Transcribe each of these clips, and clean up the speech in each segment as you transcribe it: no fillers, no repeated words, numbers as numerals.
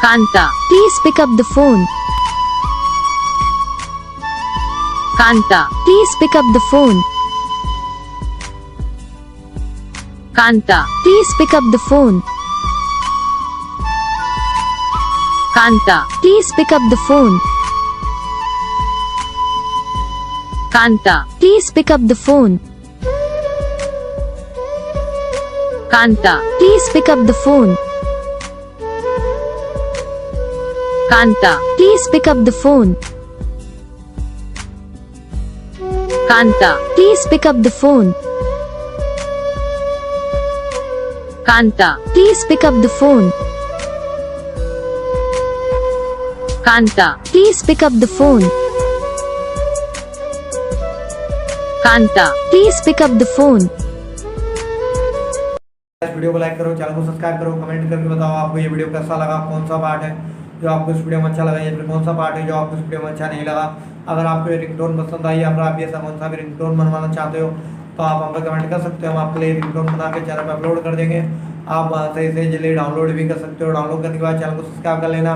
Kanta, Please pick up the phone. Kanta, Please pick up the phone. Kanta, Please pick up the phone. Kanta, Please pick up the phone. Kanta, Please pick up the phone. Kanta, Please pick up the phone. Kanta, Please pick up the phone. Kanta, Please pick up the phone. Kanta, Please pick up the phone. Kanta, Please pick up the phone. Kanta. Please pick up the phone. इस video को like करो, channel को subscribe करो, comment करके बताओ आपको ये video कैसा लगा, कौन सा पार्ट है जो आपको इस वीडियो में अच्छा लगा या फिर कौन सा पार्ट है जो आपको इस वीडियो में अच्छा नहीं लगा। अगर आपको ये रिंगटोन पसंद आई या फिर आप ये कौन सा भी रिंगटोन बनवाना चाहते हो तो आप हम पे कमेंट कर सकते हो। हम आपके लिए रिंगटोन बना के चैनल पर अपलोड कर देंगे। आप वहाँ से इसे जल्दी डाउनलोड भी कर सकते हो। डाउनलोड करने के बाद चैनल को सब्सक्राइब कर लेना।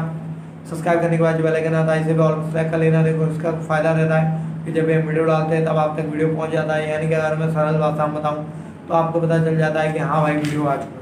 सब्सक्राइब करने के बाद जो बेल आइकन आता है इसे भी ऑल पर सेलेक्ट कर लेना। देखो इसका फ़ायदा रहता है कि जब ये वीडियो डालते हैं तब आप तक वीडियो पहुँच जाता है। यानी कि अगर मैं सरल भाषा में बताऊँ तो आपको पता चल जाता है कि हाँ भाई वीडियो आ चुकी है।